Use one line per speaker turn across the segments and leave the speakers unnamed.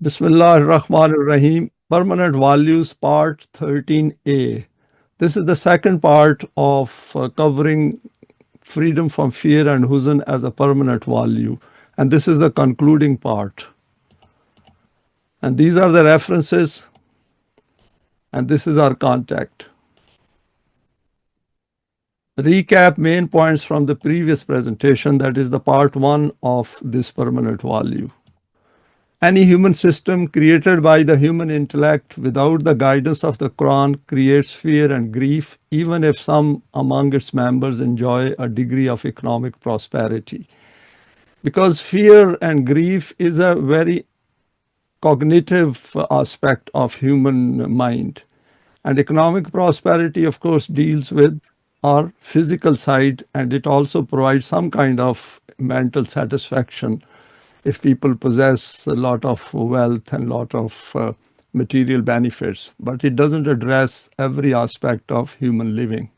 Bismillah ar-Rahman ar-Rahim. Permanent Values Part 13A. This is the second part of covering freedom from fear and Huzn as a permanent value. And this is the concluding part. And these are the references, and this is our contact. Recap main points from the previous presentation, that is the part 1 of this permanent value. Any human system created by the human intellect without the guidance of the Quran creates fear and grief, even if some among its members enjoy a degree of economic prosperity. Because fear and grief is a very cognitive aspect of human mind. And economic prosperity, of course, deals with our physical side, and it also provides some kind of mental satisfaction if people possess a lot of wealth and a lot of material benefits, but it doesn't address every aspect of human living.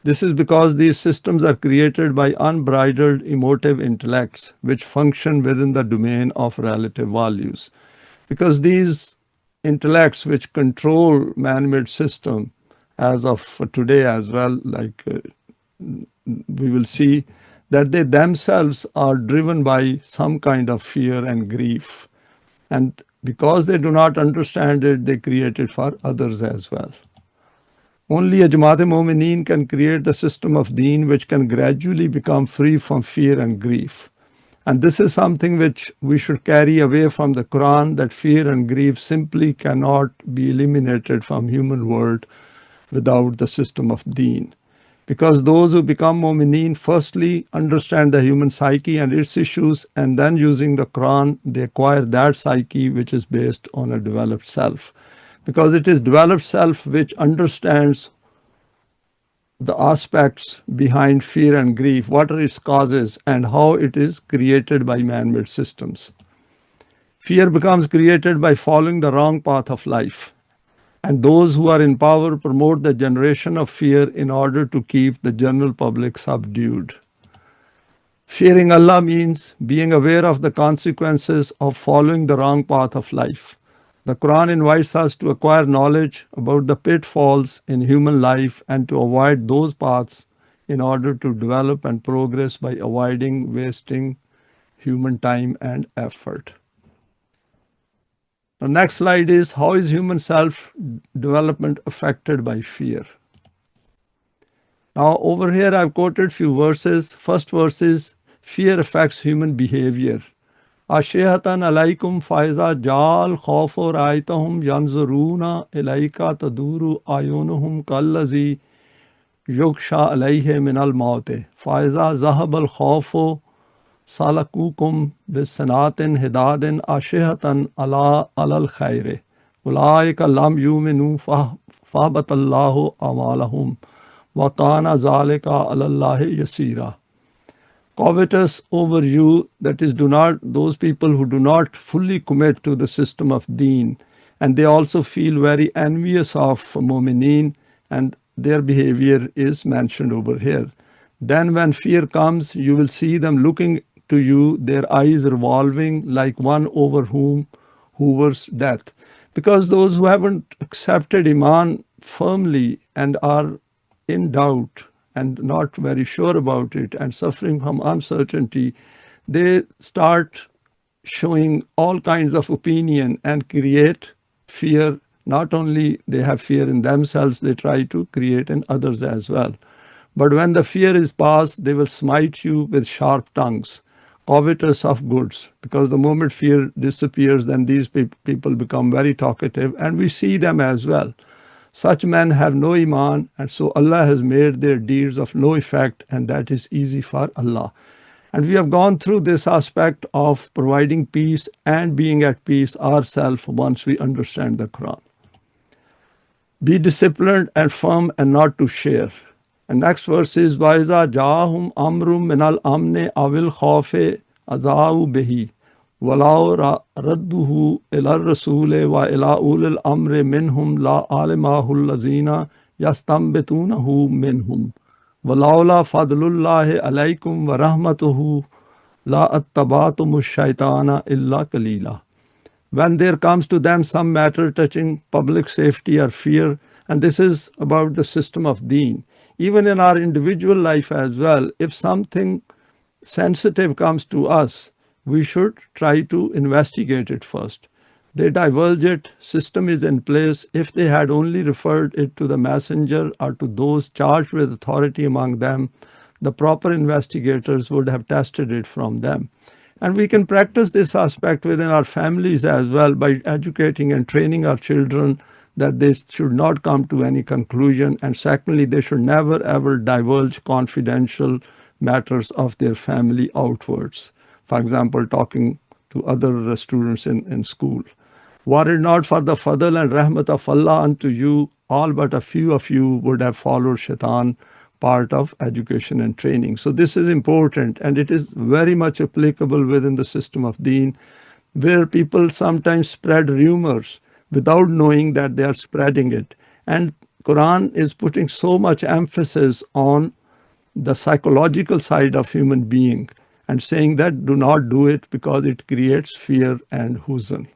This is because these systems are created by unbridled emotive intellects which function within the domain of relative values. Because these intellects which control man-made system as of today as well, like we will see, that they themselves are driven by some kind of fear and grief. And because they do not understand it, they create it for others as well. Only a Jamaat-e-Momineen can create the system of Deen which can gradually become free from fear and grief. And this is something which we should carry away from the Quran, that fear and grief simply cannot be eliminated from human world without the system of Deen. Because those who become Mu'mineen firstly understand the human psyche and its issues, and then using the Quran, they acquire that psyche which is based on a developed self. Because it is developed self which understands the aspects behind fear and grief, what are its causes, and how it is created by man-made systems. Fear becomes created by following the wrong path of life. And those who are in power promote the generation of fear in order to keep the general public subdued. Fearing Allah means being aware of the consequences of following the wrong path of life. The Quran invites us to acquire knowledge about the pitfalls in human life and to avoid those paths in order to develop and progress by avoiding wasting human time and effort. The next slide is, how is human self-development affected by fear? Now over here I've quoted few verses. First verse is, fear affects human behavior. Ashehatan alaikum faiza jal khawfu ra'aytahum yanzuruna ilayka taduru ayunuhum kallazi yugsha alayhi min al-mauti faiza zahab al-khawfu salakukum bisanatin hidadin ashihatan alal khayre ulaika lam yuminu fahbatallahu amalahum wa kana zalika alallahi yasira. Covetous over you, that is, those people who do not fully commit to the system of Deen, and they also feel very envious of Mu'mineen, and their behavior is mentioned over here. Then when fear comes, you will see them looking to you, their eyes revolving like one over whom hovers death. Because those who haven't accepted Iman firmly and are in doubt and not very sure about it and suffering from uncertainty, they start showing all kinds of opinion and create fear. Not only they have fear in themselves, they try to create in others as well. But when the fear is past, they will smite you with sharp tongues, covetous of goods. Because the moment fear disappears, then these people become very talkative, and we see them as well. Such men have no Iman, and so Allah has made their deeds of no effect, and that is easy for Allah. And we have gone through this aspect of providing peace and being at peace ourselves once we understand the Quran. Be disciplined and firm and not to share. And next verse is, وَإِذَا جَاءَهُمْ أَمْرٌ مِنَ الْأَمْنِ أَوِ الْخَوْفِ أَذَاعُوا بِهِ وَلَوْ رَدُّوهُ إِلَى الرَّسُولِ وَإِلَى أُولِي الْأَمْرِ مِنْهُمْ لَعَلِمَهُ الَّذِينَ يَسْتَنبِطُونَهُ مِنْهُمْ وَلَوْلَا فَضْلُ اللَّهِ عَلَيْكُمْ وَرَحْمَتُهُ لَاتَّبَعْتُمُ الشَّيْطَانَ إِلَّا قَلِيلًا. when there comes to them some matter touching public safety or fear, and this is about the system of Deen. Even in our individual life as well, if something sensitive comes to us, we should try to investigate it first. They divulge it, system is in place. If they had only referred it to the messenger or to those charged with authority among them, the proper investigators would have tested it from them. And we can practice this aspect within our families as well by educating and training our children that they should not come to any conclusion. And secondly, they should never ever divulge confidential matters of their family outwards. For example, talking to other students in school. Were it not for the fadl and rahmat of Allah unto you, all but a few of you would have followed shaitan, part of education and training. So this is important, and it is very much applicable within the system of Deen, where people sometimes spread rumors without knowing that they are spreading it. And Quran is putting so much emphasis on the psychological side of human being and saying that do not do it because it creates fear and huzn.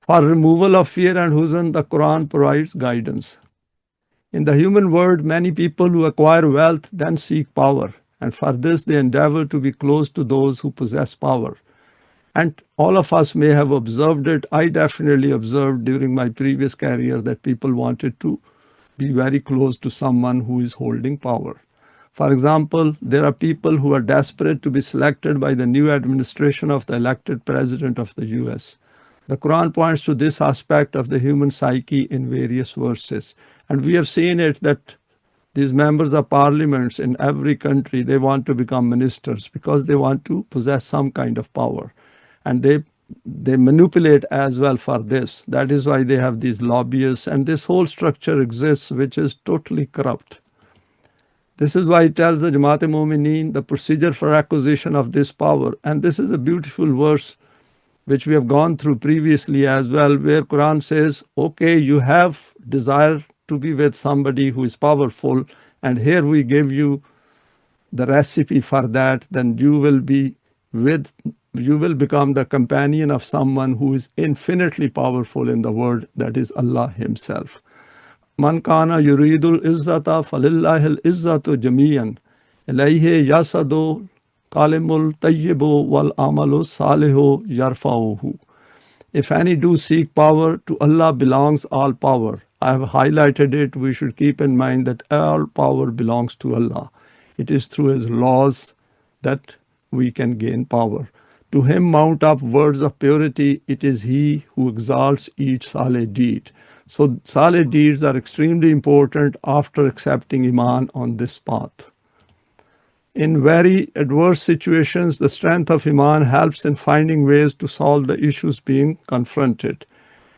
For removal of fear and huzn, the Quran provides guidance. In the human world, many people who acquire wealth then seek power, and for this they endeavor to be close to those who possess power. And all of us may have observed it. I definitely observed during my previous career that people wanted to be very close to someone who is holding power. For example, there are people who are desperate to be selected by the new administration of the elected president of the US. The Quran points to this aspect of the human psyche in various verses. And we have seen it that these members of parliaments in every country, they want to become ministers because they want to possess some kind of power. And they manipulate as well for this. That is why they have these lobbyists, and this whole structure exists, which is totally corrupt. This is why it tells the Jamaat-e-Mu'mineen the procedure for acquisition of this power. And this is a beautiful verse which we have gone through previously as well, where Quran says, okay, you have desire to be with somebody who is powerful, and here we give you the recipe for that, then you will become the companion of someone who is infinitely powerful in the world, that is Allah himself. Man kana yuridul izzata falillahil izzatu jamiyan ilayhi yasadu kalimul tayyibu wal amalu salihu yarfa'uhu. If any do seek power, to Allah belongs all power. I have highlighted it. We should keep in mind that all power belongs to Allah. It is through His laws that we can gain power. To Him mount up words of purity. It is He who exalts each saleh deed. So saleh deeds are extremely important after accepting Iman on this path. In very adverse situations, the strength of Iman helps in finding ways to solve the issues being confronted.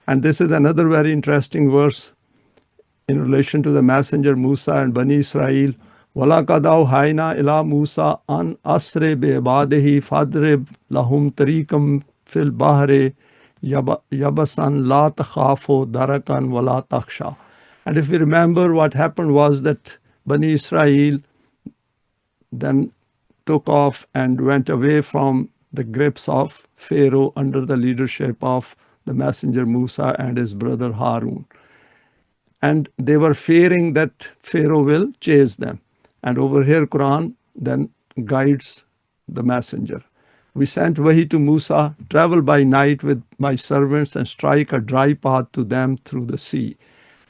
And this is another very interesting verse in relation to the messenger Musa and Bani Israel. وَلَقَدْ أَوْحَيْنَا إِلَى مُوسَىٰ أَنْ أَسْرِ بِعِبَادِهِ فَاضْرِبْ لَهُمْ طَرِيقًا فِي الْبَحْرِ يَبَسًا لَا تَخَافُ دَرَكًا وَلَا تَخْشَىٰ. And if we remember, what happened was that Bani Israel then took off and went away from the grips of Pharaoh under the leadership of the messenger Musa and his brother Harun. And they were fearing that Pharaoh will chase them. And over here, Quran then guides the messenger. We sent Wahi to Musa, travel by night with my servants and strike a dry path to them through the sea,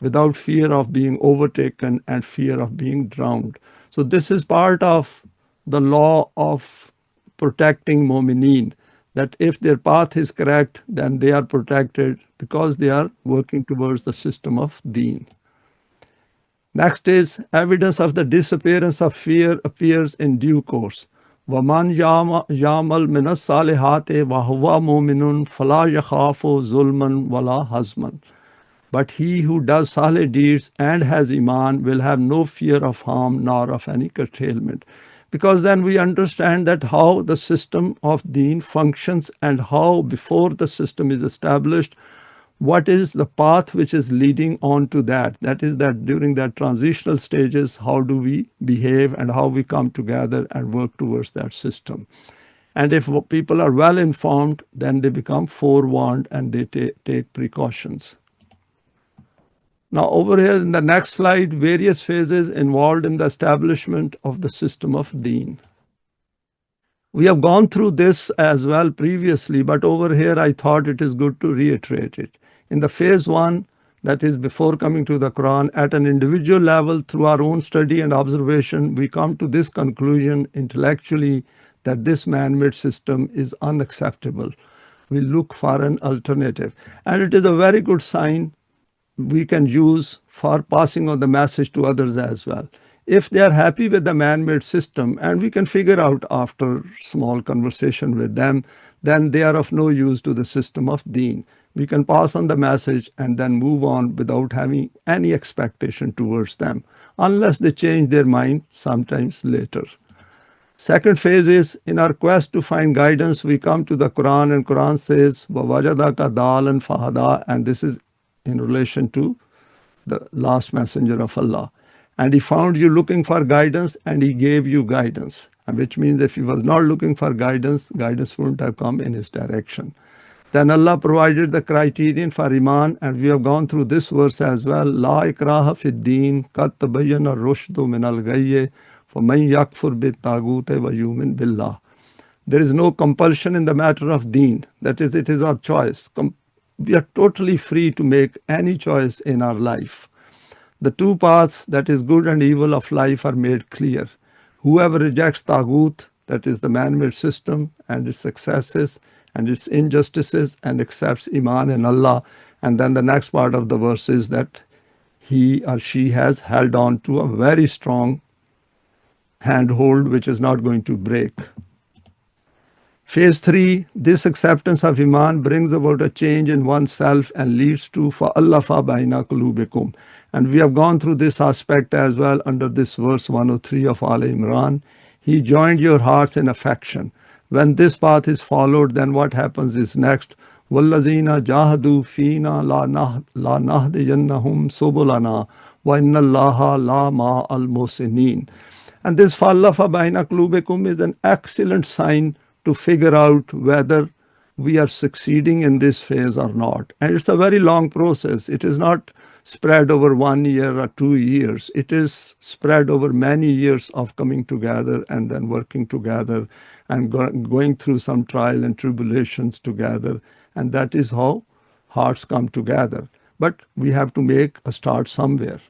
without fear of being overtaken and fear of being drowned. So this is part of the law of protecting Mu'mineen, that if their path is correct, then they are protected because they are working towards the system of Deen. Next is evidence of the disappearance of fear appears in due course. وَمَنْ يَعْمَلْ مِنَ الصَّالِحَاتِ وَهُوَ مُؤْمِنٌ فَلَا يَخَافُ ظُلْمًا وَلَا حَزْمًا. But he who does salih deeds and has Iman will have no fear of harm nor of any curtailment. Because then we understand that how the system of Deen functions and how before the system is established, what is the path which is leading on to that. That is that during that transitional stages, how do we behave and how we come together and work towards that system. And if people are well informed, then they become forewarned and they take precautions. Now, over here in the next slide, various phases involved in the establishment of the system of Deen. We have gone through this as well previously, but over here I thought it is good to reiterate it. In the phase 1, that is before coming to the Quran, at an individual level, through our own study and observation, we come to this conclusion intellectually that this man-made system is unacceptable. We look for an alternative. And it is a very good sign we can use for passing on the message to others as well. If they are happy with the man-made system, and we can figure out after small conversation with them, then they are of no use to the system of Deen. We can pass on the message and then move on without having any expectation towards them, unless they change their mind sometimes later. Second phase is, in our quest to find guidance, we come to the Quran, and Quran says, وَوَجَدَكَ دَالًا فَهَدَى, and this is in relation to the last messenger of Allah. And he found you looking for guidance, and he gave you guidance, which means if he was not looking for guidance, guidance wouldn't have come in his direction. Then Allah provided the criterion for Iman, and we have gone through this verse as well. La ikraha fid deen, qad tabayyana ar-rushdu min al-ghayy, faman yakfur bit-taghuti wa yu'min billah. There is no compulsion in the matter of Deen. That is, it is our choice. We are totally free to make any choice in our life. The two paths, that is good and evil of life, are made clear. Whoever rejects Taghut, that is the man-made system and its successes and its injustices, and accepts Iman in Allah, and then the next part of the verse is that he or she has held on to a very strong handhold which is not going to break. Phase 3, this acceptance of Iman brings about a change in oneself and leads to فَأَلَّفَ بَيْنَ قُلُوبِكُمْ. And we have gone through this aspect as well under this verse 103 of Al Imran. He joined your hearts in affection. When this path is followed, then what happens is next, وَالَّذِينَ جَاهَدُوا فِينَا لَنَهْدِيَنَّهُمْ سُبُلَنَا وَإِنَّ اللَّهَ لَمَعَ الْمُحْسِنِينَ. And this فَأَلَّفَ بَيْنَ قُلُوبِكُمْ is an excellent sign to figure out whether we are succeeding in this phase or not. And it's a very long process. It is not spread over 1 year or 2 years. It is spread over many years of coming together and then working together and going through some trial and tribulations together. And that is how hearts come together. But we have to make a start somewhere.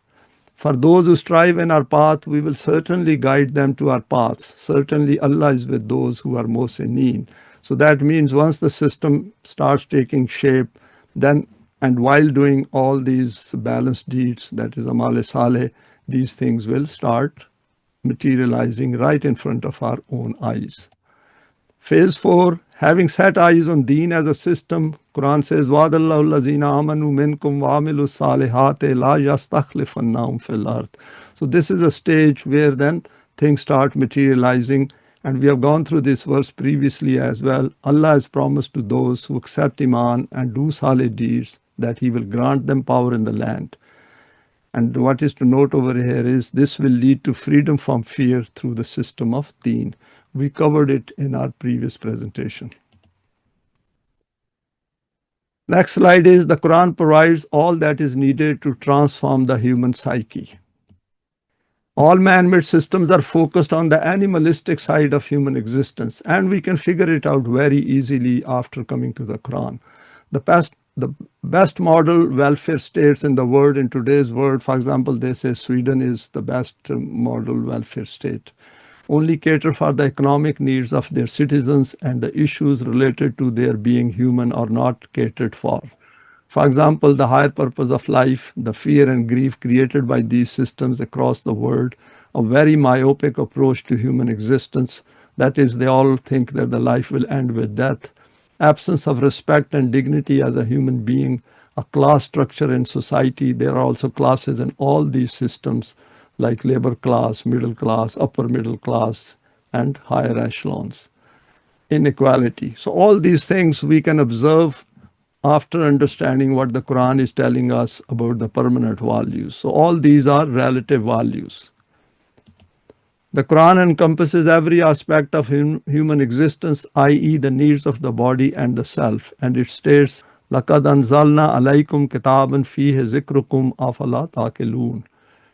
For those who strive in our path, we will certainly guide them to our paths. Certainly Allah is with those who are muhsineen. So that means once the system starts taking shape, then and while doing all these balanced deeds, that is Amal Saleh, these things will start materializing right in front of our own eyes. Phase 4, having set eyes on Deen as a system, Quran says, وَعَدَ اللَّهُ الَّذِينَ آمَنُوا مِنْكُمْ وَعَمِلُوا الصَّالِحَاتِ لَا يَسْتَخْلِفَنَّهُمْ فِي الْأَرْضِ. So this is a stage where then things start materializing, and we have gone through this verse previously as well. Allah has promised to those who accept Iman and do salih deeds that He will grant them power in the land. And what is to note over here is this will lead to freedom from fear through the system of Deen. We covered it in our previous presentation. Next slide is the Quran provides all that is needed to transform the human psyche. All man-made systems are focused on the animalistic side of human existence, and we can figure it out very easily after coming to the Quran. The best model welfare states in the world in today's world, for example, they say Sweden is the best model welfare state, only cater for the economic needs of their citizens, and the issues related to their being human are not catered for. For example, the higher purpose of life, the fear and grief created by these systems across the world, a very myopic approach to human existence, that is, they all think that the life will end with death, absence of respect and dignity as a human being, a class structure in society. There are also classes in all these systems, like labor class, middle class, upper middle class, and higher echelons. Inequality. So all these things we can observe after understanding what the Quran is telling us about the permanent values. So all these are relative values. The Quran encompasses every aspect of human existence, i.e., the needs of the body and the self. And it states, لَقَدْ أَنزَلْنَا عَلَيْكُمْ كِتَابًا فِيهِ ذِكْرُكُمْ أَفَلَا تَعْقِلُونَ.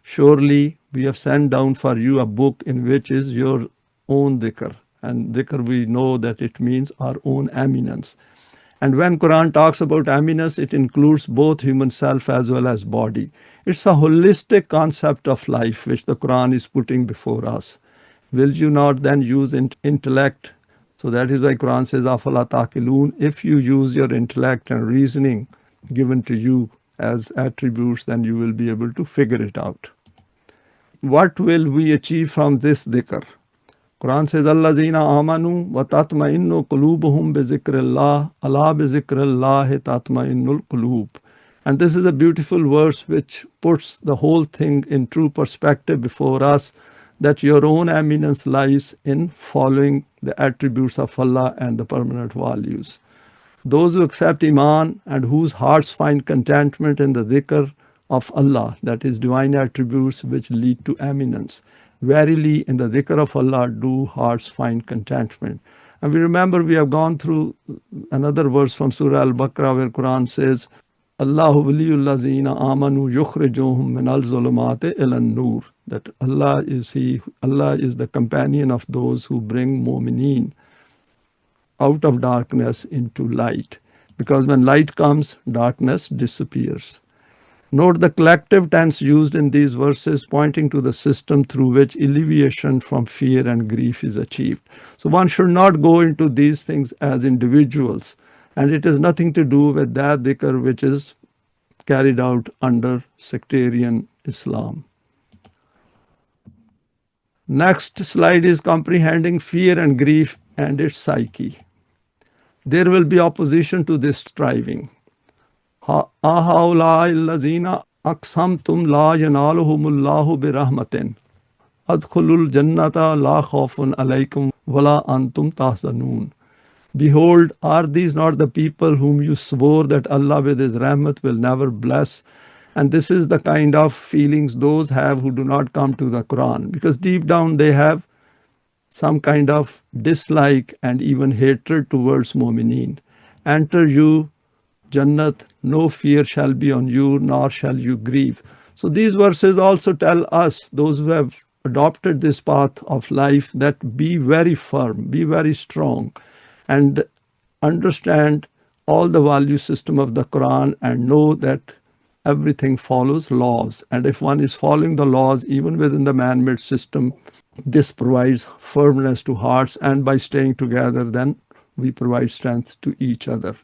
Surely we have sent down for you a book in which is your own dhikr. And dhikr, we know that it means our own eminence. And when Quran talks about eminence, it includes both human self as well as body. It's a holistic concept of life which the Quran is putting before us. Will you not then use intellect? So that is why Quran says, Afala taqilun. If you use your intellect and reasoning given to you as attributes, then you will be able to figure it out. What will we achieve from this dhikr? Quran says, Allazina amanu wa tatma'innu qulubuhum bi zikrillah, ala bi zikrillahi tatma'innul qulub. And this is a beautiful verse which puts the whole thing in true perspective before us, that your own eminence lies in following the attributes of Allah and the permanent values. Those who accept Iman and whose hearts find contentment in the dhikr of Allah, that is divine attributes which lead to eminence. Verily, in the dhikr of Allah do hearts find contentment. And we remember we have gone through another verse from Surah Al-Baqarah where Quran says, Allahu waliyul lazina amanu yukhrijuhum min al-zulumati ila an-nur. That Allah is the companion of those who bring mu'mineen out of darkness into light. Because when light comes, darkness disappears. Note the collective tense used in these verses, pointing to the system through which alleviation from fear and grief is achieved. So one should not go into these things as individuals, and it has nothing to do with that dhikr which is carried out under sectarian Islam. Next slide is comprehending fear and grief and its psyche. There will be opposition to this striving. أَهَؤُلَاءِ الَّذِينَ أَقْسَمْتُمْ لَا يَنَالُهُمُ اللَّهُ بِرَحْمَةٍ أَدْخُلُوا الْجَنَّةَ لَا خَوْفٌ عَلَيْكُمْ وَلَا أَنْتُمْ تَحْزَنُونَ. Behold, are these not the people whom you swore that Allah with His rahmat will never bless? And this is the kind of feelings those have who do not come to the Quran, because deep down they have some kind of dislike and even hatred towards mu'mineen. Enter you Jannat, no fear shall be on you, nor shall you grieve. So these verses also tell us, those who have adopted this path of life, that be very firm, be very strong, and understand all the value system of the Quran and know that everything follows laws. And if one is following the laws, even within the man-made system, this provides firmness to hearts, and by staying together, then we provide strength to each other.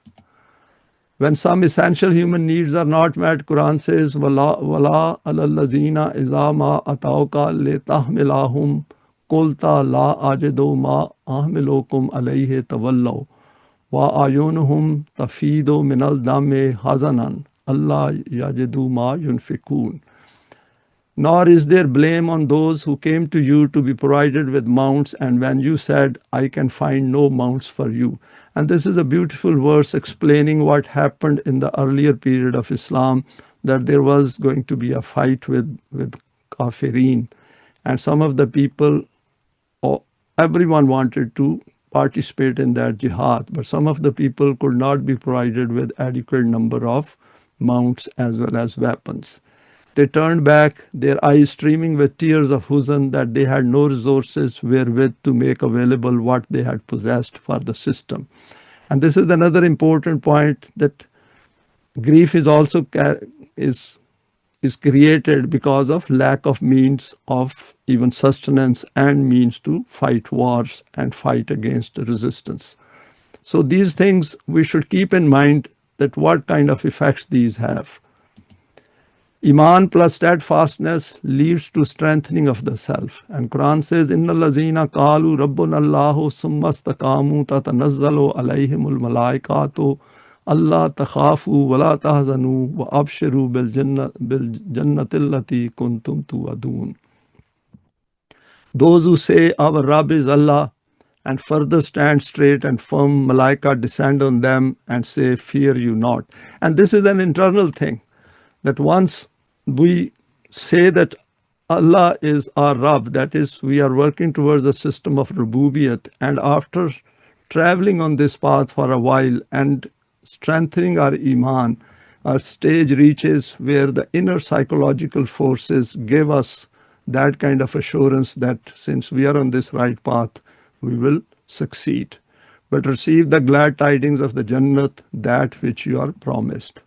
When some essential human needs are not met, Quran says, وَلَا عَلَى الَّذِينَ إِذَا مَا أَتَوْكَ لِتَحْمِلَهُمْ قُلْتَ لَا أَجِدُ مَا أَحْمِلُكُمْ عَلَيْهِ تَوَلَّوْا وَأَعْيُنُهُمْ تَفِيضُ مِنَ الدَّمِ حَزَنًا أَلَّا يَجِدُوا مَا يُنْفِقُونَ. Nor is there blame on those who came to you to be provided with mounts, and when you said, I can find no mounts for you. And this is a beautiful verse explaining what happened in the earlier period of Islam, that there was going to be a fight with Kafirin. And some of the people, everyone wanted to participate in that jihad, but some of the people could not be provided with adequate number of mounts as well as weapons. They turned back, their eyes streaming with tears of Huzn, that they had no resources wherewith to make available what they had possessed for the system. And this is another important point, that grief is also is created because of lack of means of even sustenance and means to fight wars and fight against resistance. So these things we should keep in mind, that what kind of effects these have. Iman plus steadfastness leads to strengthening of the self. And Quran says, إِنَّ الَّذِينَ قَالُوا رَبُّنَا اللَّهُ ثُمَّ اسْتَقَامُوا تَتَنَزَّلُ عَلَيْهِمُ الْمَلَائِكَةُ أَلَّا تَخَافُوا وَلَا تَحْزَنُوا وَأَبْشِرُوا بِالْجَنَّةِ الَّتِي كُنْتُمْ تُوعَدُونَ. Those who say, our Rabb is Allah, and further stand straight and firm, Malaika descend on them and say, fear you not. And this is an internal thing, that once we say that Allah is our Rabb, that is, we are working towards the system of Rububiyat, and after traveling on this path for a while and strengthening our Iman, our stage reaches where the inner psychological forces give us that kind of assurance that since we are on this right path, we will succeed. But receive the glad tidings of the Jannat, that which you are promised.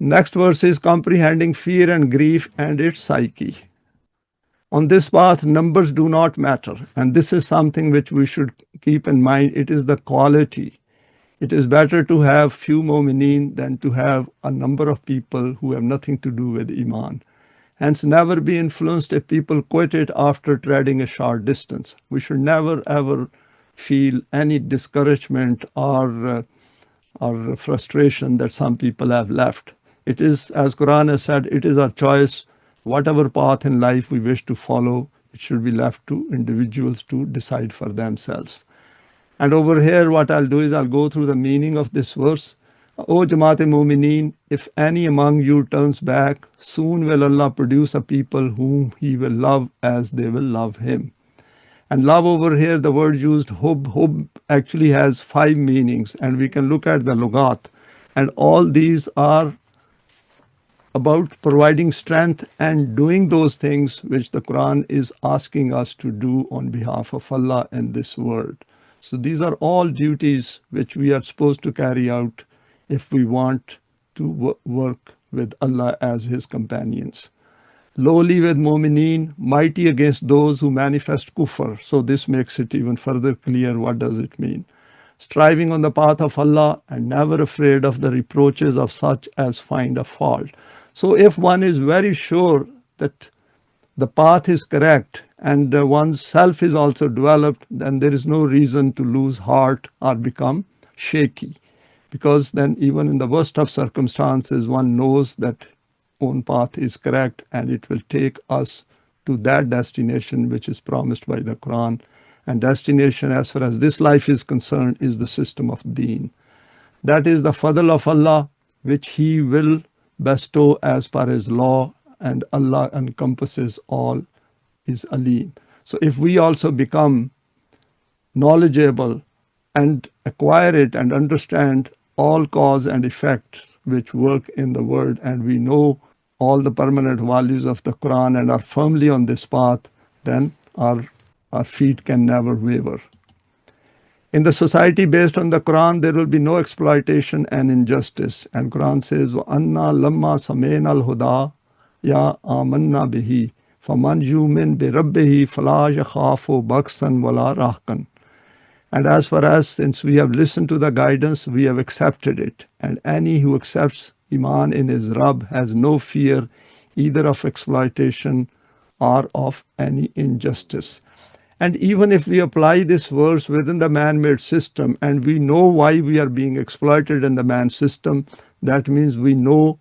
Next verse is comprehending fear and grief and its psyche. On this path, numbers do not matter. And this is something which we should keep in mind. It is the quality. It is better to have few mu'mineen than to have a number of people who have nothing to do with Iman. Hence, never be influenced if people quit it after treading a short distance. We should never ever feel any discouragement or frustration that some people have left. It is, as Quran has said, it is our choice. Whatever path in life we wish to follow, it should be left to individuals to decide for themselves. And over here, what I'll do is I'll go through the meaning of this verse. O Jamaat-e-Mu'mineen, if any among you turns back, soon will Allah produce a people whom He will love as they will love Him. And love over here, the word used, hub actually has 5 meanings, and we can look at the lugat. And all these are about providing strength and doing those things which the Quran is asking us to do on behalf of Allah in this world. So these are all duties which we are supposed to carry out if we want to work with Allah as His companions. Lowly with mu'mineen, mighty against those who manifest kufr. So this makes it even further clear what does it mean. Striving on the path of Allah and never afraid of the reproaches of such as find a fault. So if one is very sure that the path is correct and one's self is also developed, then there is no reason to lose heart or become shaky. Because then even in the worst of circumstances, one knows that own path is correct and it will take us to that destination which is promised by the Quran. And destination as far as this life is concerned is the system of Deen. That is the fadl of Allah which He will bestow as per His law, and Allah encompasses all, is Alim. So if we also become knowledgeable and acquire it and understand all cause and effect which work in the world, and we know all the permanent values of the Quran and are firmly on this path, then our feet can never waver. In the society based on the Quran, there will be no exploitation and injustice. And Quran says, وَأَنَّا لَمَّا سَمَيْنَا الْهُدَى يَا آمَنَّا بِهِ فَمَنْ يُؤْمِنْ بِرَبِّهِ فَلَا يَخَافُ بَخْسًا وَلَا رَهْقًا. And as far as since we have listened to the guidance, we have accepted it. And any who accepts Iman in his Rabb has no fear either of exploitation or of any injustice. And even if we apply this verse within the man-made system and we know why we are being exploited in the man system, that means we know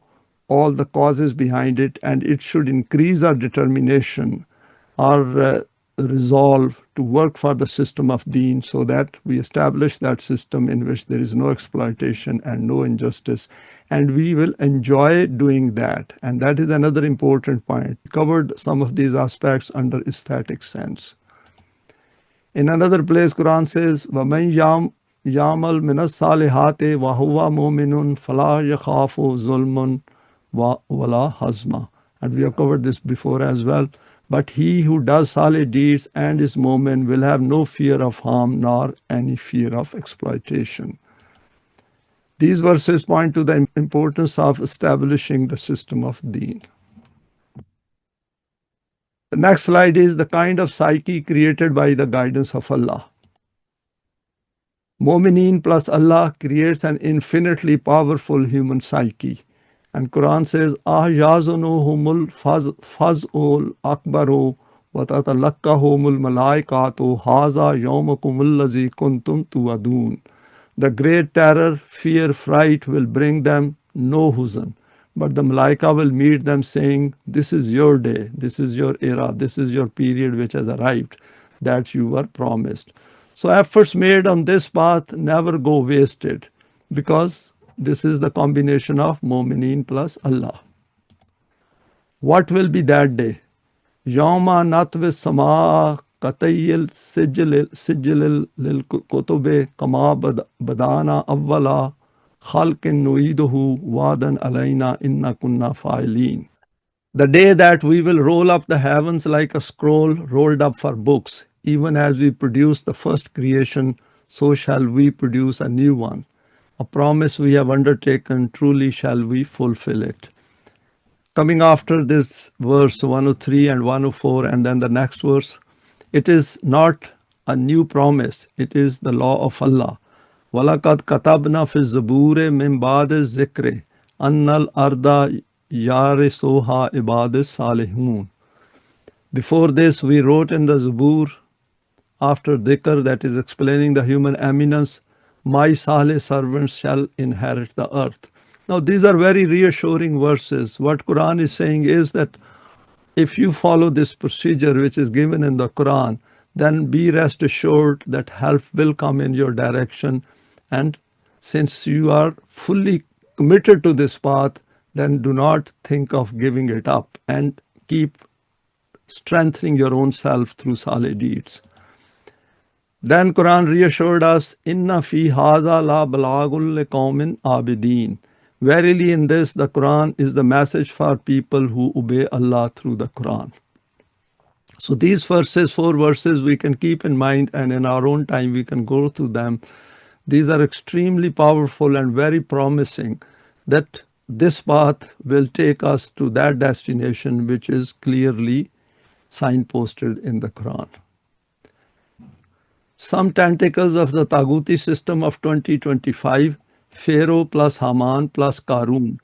all the causes behind it, and it should increase our determination, our resolve to work for the system of Deen so that we establish that system in which there is no exploitation and no injustice, and we will enjoy doing that. And that is another important point. We covered some of these aspects under aesthetic sense. In another place, Quran says, وَمَنْ يَعْمَلْ مِنَ الصَّالِحَاتِ وَهُوَ مُؤْمِنٌ فَلَا يَخَافُ ظُلْمٌ وَلَا حَزْمًا. And we have covered this before as well. But he who does salih deeds and is mu'min will have no fear of harm nor any fear of exploitation. These verses point to the importance of establishing the system of Deen. The next slide is the kind of psyche created by the guidance of Allah. Mu'mineen plus Allah creates an infinitely powerful human psyche. And Quran says, Ahyazunuhumul faz'ul akbaru wa tatalakkahumul malaikatu haza yawmakumul lazi kuntum tu'adun. The great terror, fear, fright will bring them no Huzn. But the Malaika will meet them saying, this is your day, this is your era, this is your period which has arrived, that you were promised. So efforts made on this path never go wasted, because this is the combination of Mu'mineen plus Allah. What will be that day? Yawma natwi sama katayil sijil lil kutube kama badana awwala khalqin nuiduhu wadan alayna inna kunna fa'ilin. The day that we will roll up the heavens like a scroll rolled up for books, even as we produce the first creation, so shall we produce a new one. A promise we have undertaken, truly shall we fulfill it. Coming after this verse 103 and 104, and then the next verse, it is not a new promise, it is the law of Allah. وَلَقَدْ كَتَبْنَا فِي الزُّبُورِ مِنْ بَعْدِ الذِّكْرِ أَنَّ الْأَرْضَ يَرِثُهَا عِبَادِ الصَّالِحُونَ. Before this, we wrote in the Zabur, after dhikr, that is explaining the human eminence, my Salih servants shall inherit the earth. Now, these are very reassuring verses. What Quran is saying is that if you follow this procedure which is given in the Quran, then be rest assured that help will come in your direction. And since you are fully committed to this path, then do not think of giving it up and keep strengthening your own self through salih deeds. Then Quran reassured us, Inna fi hadha la balagul liqaumin abidin. Verily in this, the Quran is the message for people who obey Allah through the Quran. So these verses, 4 verses, we can keep in mind, and in our own time we can go through them. These are extremely powerful and very promising that this path will take us to that destination which is clearly signposted in the Quran. Some tentacles of the Taghuti system of 2025, Pharaoh plus Haman plus Karun,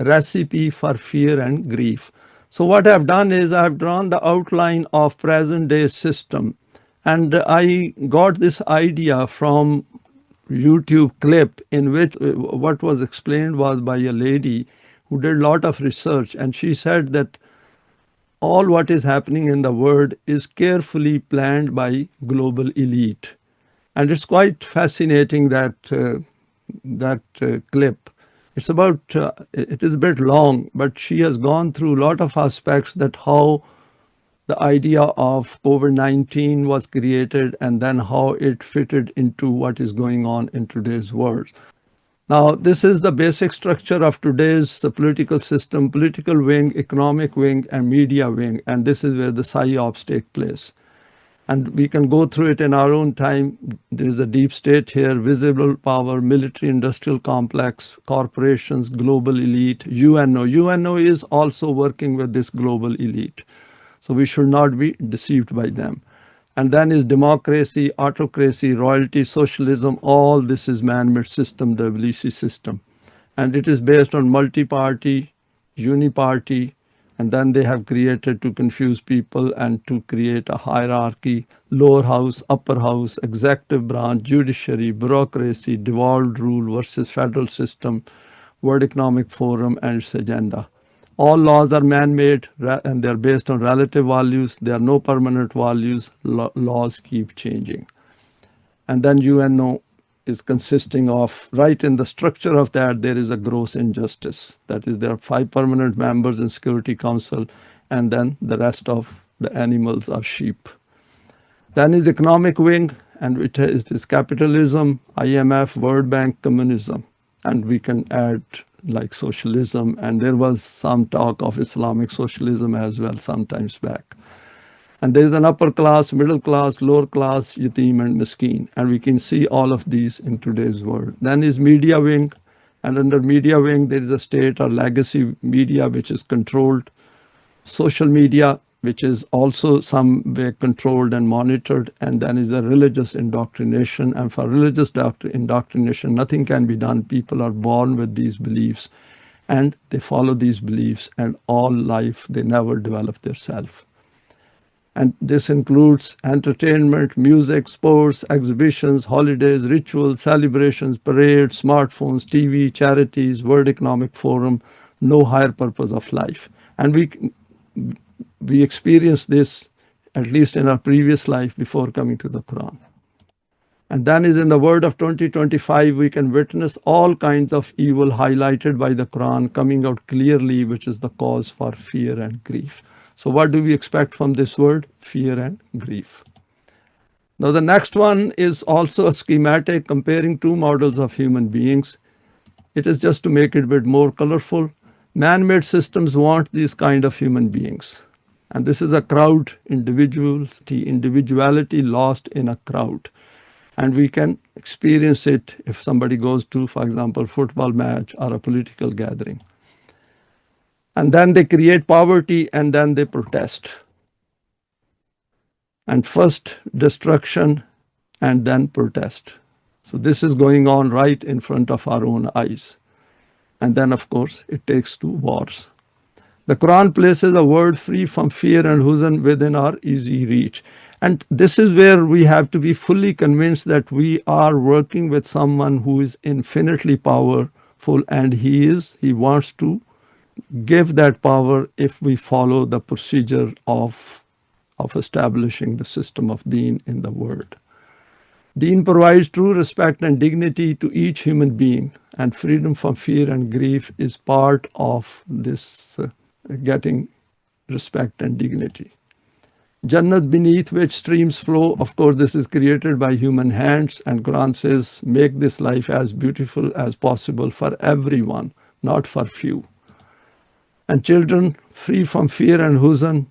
recipe for fear and grief. So what I've done is I've drawn the outline of present day system, and I got this idea from YouTube clip in which what was explained was by a lady who did a lot of research, and she said that all what is happening in the world is carefully planned by global elite. And it's quite fascinating that clip. It's about, it is a bit long, but she has gone through a lot of aspects that how the idea of COVID-19 was created and then how it fitted into what is going on in today's world. Now, this is the basic structure of today's political system, political wing, economic wing, and media wing, and this is where the psyops take place. And we can go through it in our own time. There is a deep state here, visible power, military industrial complex, corporations, global elite, UNO. UNO is also working with this global elite. So we should not be deceived by them. And then is democracy, autocracy, royalty, socialism, all this is man-made system, the Taghuti system. And it is based on multi-party, uni-party, and then they have created to confuse people and to create a hierarchy, lower house, upper house, executive branch, judiciary, bureaucracy, devolved rule versus federal system, World Economic Forum and its agenda. All laws are man-made and they're based on relative values. There are no permanent values. Laws keep changing. And then UNO is consisting of, right in the structure of that, there is a gross injustice. That is, there are 5 permanent members in Security Council, and then the rest of the animals are sheep. Then is economic wing, and it is capitalism, IMF, World Bank, communism. And we can add like socialism, and there was some talk of Islamic socialism as well sometimes back. And there is an upper class, middle class, lower class, yatim and miskeen. And we can see all of these in today's world. Then is media wing. And under media wing, there is a state or legacy media, which is controlled. Social media, which is also some way controlled and monitored. And then is a religious indoctrination. And for religious indoctrination, nothing can be done. People are born with these beliefs. And they follow these beliefs. And all life, they never develop their self. And this includes entertainment, music, sports, exhibitions, holidays, rituals, celebrations, parades, smartphones, TV, charities, World Economic Forum, no higher purpose of life. And we experienced this at least in our previous life before coming to the Quran. And then is in the word of 2025, we can witness all kinds of evil highlighted by the Quran coming out clearly, which is the cause for fear and grief. So what do we expect from this word? Fear and grief. Now the next one is also a schematic comparing two models of human beings. It is just to make it a bit more colorful. Man-made systems want these kind of human beings. And this is a crowd individuality lost in a crowd. And we can experience it if somebody goes to, for example, football match or a political gathering. And then they create poverty and then they protest. And first destruction and then protest. So this is going on right in front of our own eyes. And then, of course, it takes to wars. The Quran places a word free from fear and huzn within our easy reach. And this is where we have to be fully convinced that we are working with someone who is infinitely powerful, and he wants to give that power if we follow the procedure of establishing the system of Deen in the world. Deen provides true respect and dignity to each human being, and freedom from fear and grief is part of this getting respect and dignity. Jannat beneath which streams flow, of course, this is created by human hands, and Quran says, make this life as beautiful as possible for everyone, not for few. And children free from fear and huzn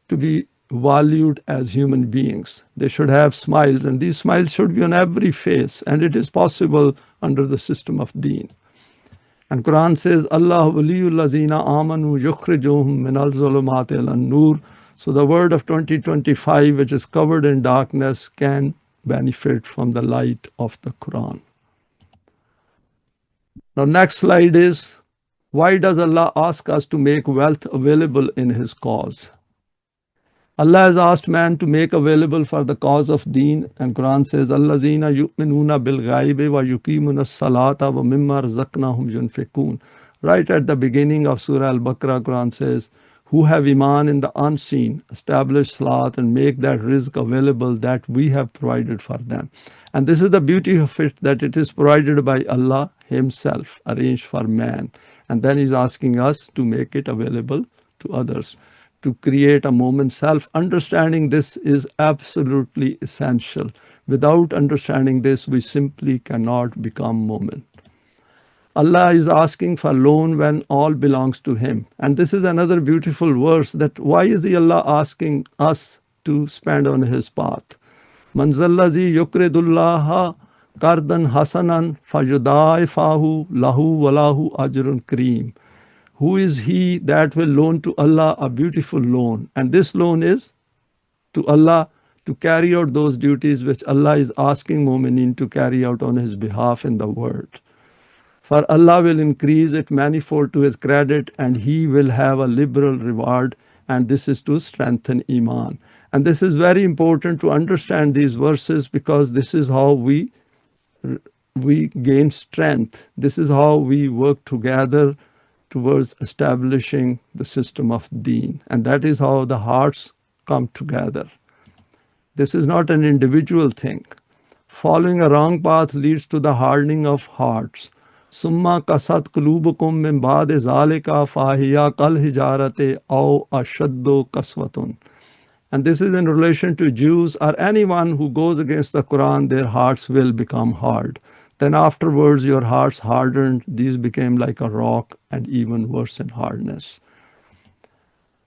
to be valued as human beings. They should have smiles, and these smiles should be on every face, and it is possible under the system of Deen. And Quran says, Allah waliyul lazina amanu yukhrijuhum minal zulumati ilan nur. So the word of 2025, which is covered in darkness, can benefit from the light of the Quran. Now next slide is, why does Allah ask us to make wealth available in His cause? Allah has asked man to make available for the cause of Deen, and Quran says, Allazina yu'minuna bil ghaibi wa yuqimuna as-salata wa mimma razaqnahum yunfikun. Right at the beginning of Surah Al-Baqarah, Quran says, who have iman in the unseen, establish salat and make that rizq available that we have provided for them. And this is the beauty of it, that it is provided by Allah Himself, arranged for man. And then He's asking us to make it available to others, to create a moment. Self-understanding this is absolutely essential. Without understanding this, we simply cannot become moment. Allah is asking for loan when all belongs to Him. And this is another beautiful verse, that why is Allah asking us to spend on His path? Man zallazi yukridullaha kardan hasanan fayudaifahu lahu walahu ajrun kareem. Who is he that will loan to Allah a beautiful loan? And this loan is to Allah to carry out those duties which Allah is asking mu'minin to carry out on His behalf in the world. For Allah will increase it manifold to His credit, and He will have a liberal reward, and this is to strengthen iman. And this is very important to understand these verses, because this is how we gain strength. This is how we work together towards establishing the system of Deen. And that is how the hearts come together. This is not an individual thing. Following a wrong path leads to the hardening of hearts. Summa kasat qulubukum min ba'di zalika fahiya kal hijarate aw ashaddu kaswatun. And this is in relation to Jews or anyone who goes against the Quran. Their hearts will become hard. Then afterwards your hearts hardened, these became like a rock, and even worse in hardness.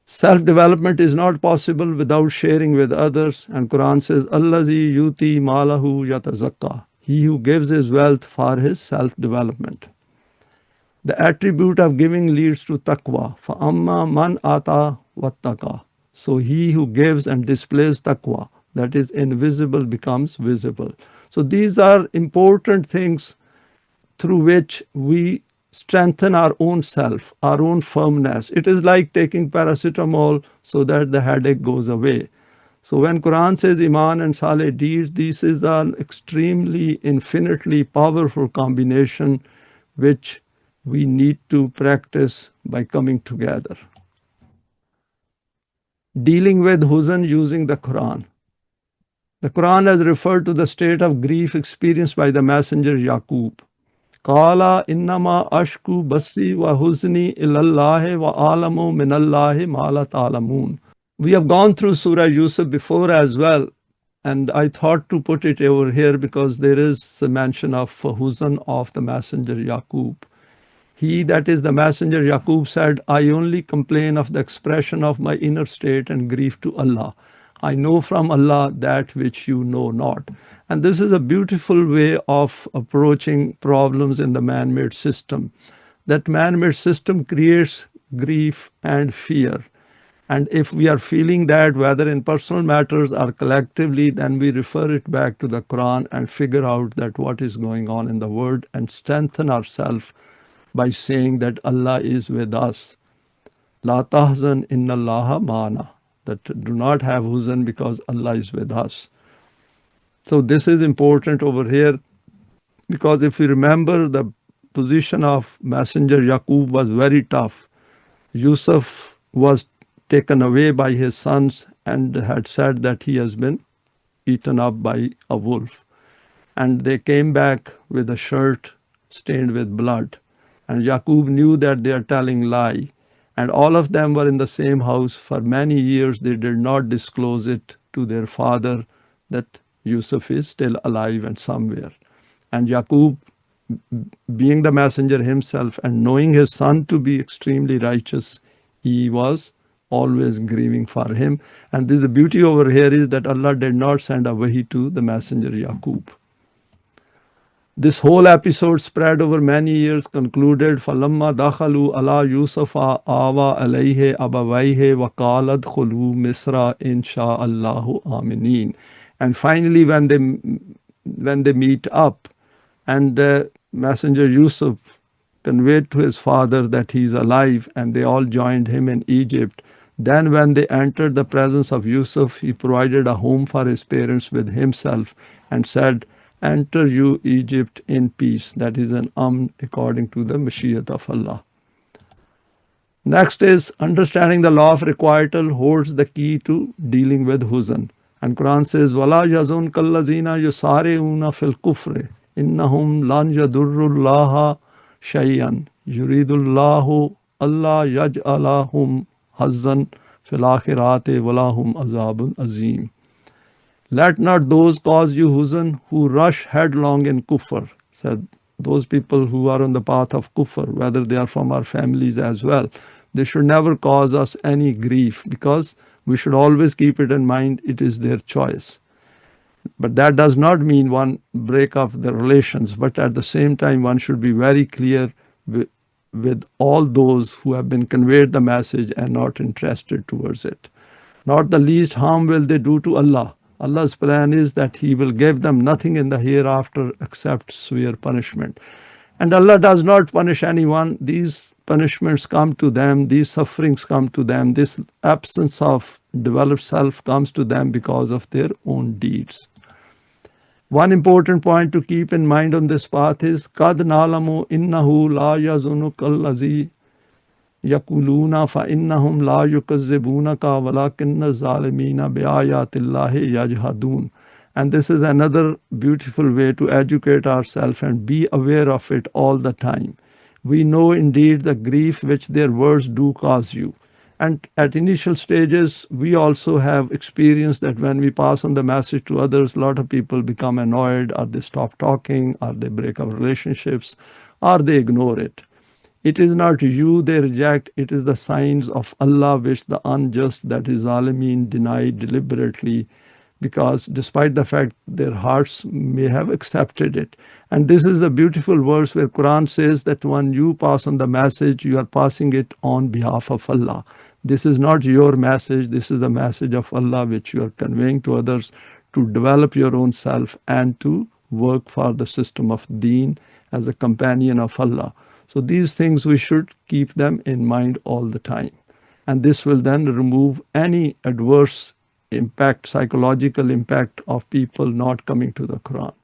Self-development is not possible without sharing with others, and Quran says, Allazi yuti malahu yatazakka. He who gives his wealth for his self-development. The attribute of giving leads to taqwa. فَأَمَّا مَنْ ata wattaqa. So he who gives and displays taqwa, that is invisible, becomes visible. So these are important things through which we strengthen our own self, our own firmness. It is like taking paracetamol so that the headache goes away. So when Quran says Iman and Saleh deeds, this is an extremely, infinitely powerful combination which we need to practice by coming together. Dealing with Huzn using the Quran. The Quran has referred to the state of grief experienced by the messenger Yaqub. Qala innama ashku basi wa huzni ilallahi wa alamu minallahi ma la ta'lamun. We have gone through Surah Yusuf before as well, and I thought to put it over here because there is a mention of Huzn of the messenger Yaqub. He, that is the messenger Yaqub, said, I only complain of the expression of my inner state and grief to Allah. I know from Allah that which you know not. And this is a beautiful way of approaching problems in the man-made system. That man-made system creates grief and fear. And if we are feeling that, whether in personal matters or collectively, then we refer it back to the Quran and figure out that what is going on in the world and strengthen ourselves by saying that Allah is with us. La tahzan inna Allaha ma'ana. That do not have huzn because Allah is with us. So this is important over here, because if we remember, the position of Messenger Yaqub was very tough. Yusuf was taken away by his sons and had said that he has been eaten up by a wolf. And they came back with a shirt stained with blood. And Yaqub knew that they are telling lie. And all of them were in the same house. For many years they did not disclose it to their father that Yusuf is still alive and somewhere. And Yaqub, being the messenger himself and knowing his son to be extremely righteous, he was always grieving for him. And the beauty over here is that Allah did not send a wahi to the messenger Yaqub. This whole episode spread over many years concluded, فَلَمَّا دَخَلُوا عَلَى يُوسُفَ آوَى عَلَيْهِ أَبَوَيْهِ وَقَالَ ادْخُلُوا مِصْرَ إِنْ شَاءَ اللَّهُ آمِنِينَ. And finally, when they meet up, and Messenger Yusuf conveyed to his father that he is alive, and they all joined him in Egypt. Then when they entered the presence of Yusuf, he provided a home for his parents with himself and said, enter you Egypt in peace. That is an according to the Mashiach of Allah. Next is understanding the law of requital holds the key to dealing with Huzn. And Quran says, وَلَا يَزُنْ كَالَّذِينَ يُسَارِعُونَ فِي الْكُفْرِ إِنَّهُمْ لَنْ يَضُرُّوا اللَّهَ شَيْئًا يُرِيدُ اللَّهُ أَلَّا يَجْعَلَهُمْ حَظًّا فِي الْآخِرَةِ وَلَا هُمْ عَذَابٌ عَظِيمٌ. Let not those cause you huzn who rush headlong in kufr. Said those people who are on the path of kufr, whether they are from our families as well, they should never cause us any grief, because we should always keep it in mind it is their choice. But that does not mean one break up the relations, but at the same time one should be very clear with all those who have been conveyed the message and not interested towards it. Not the least harm will they do to Allah. Allah's plan is that He will give them nothing in the hereafter except severe punishment. And Allah does not punish anyone. These punishments come to them, these sufferings come to them, this absence of developed self comes to them because of their own deeds. One important point to keep in mind on this path is قَدْ نَعْلَمُ إِنَّهُ لَا يَزُنُكَ الَّذِي يَقُولُونَ فَإِنَّهُمْ لَا يُكَذِّبُونَكَ وَلَكِنَّ الظَّالِمِينَ بِآيَاتِ اللَّهِ يَجْحَدُونَ. And this is another beautiful way to educate ourselves and be aware of it all the time. We know indeed the grief which their words do cause you. And at initial stages, we also have experienced that when we pass on the message to others, a lot of people become annoyed, or they stop talking, or they break up relationships, or they ignore it. It is not you they reject, it is the signs of Allah which the unjust, that is Zalimeen, deny deliberately, because despite the fact their hearts may have accepted it. And this is the beautiful verse where Quran says that when you pass on the message, you are passing it on behalf of Allah. This is not your message, this is the message of Allah which you are conveying to others to develop your own self and to work for the system of Deen as a companion of Allah. So these things we should keep them in mind all the time. And this will then remove any adverse impact, psychological impact of people not coming to the Quran.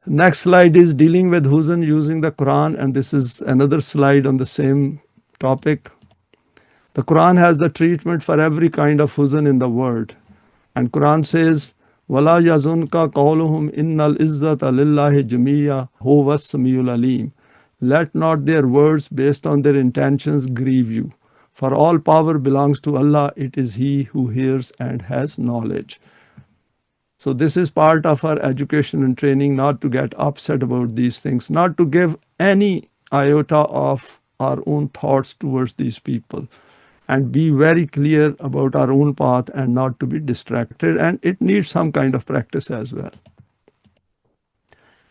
Next slide is dealing with Huzn using the Quran, and this is another slide on the same topic. The Quran has the treatment for every kind of Huzn in the world. And Quran says, وَلَا يَزُنْكَ قَوْلُهُمْ إِنَّ الْإِزَّةَ لِلَّهِ جَمِيعًا هُوَ السَّمِيعُ الْعَلِيمُ. Let not their words based on their intentions grieve you. For all power belongs to Allah. It is He who hears and has knowledge. So this is part of our education and training, not to get upset about these things, not to give any iota of our own thoughts towards these people, and be very clear about our own path and not to be distracted. And it needs some kind of practice as well.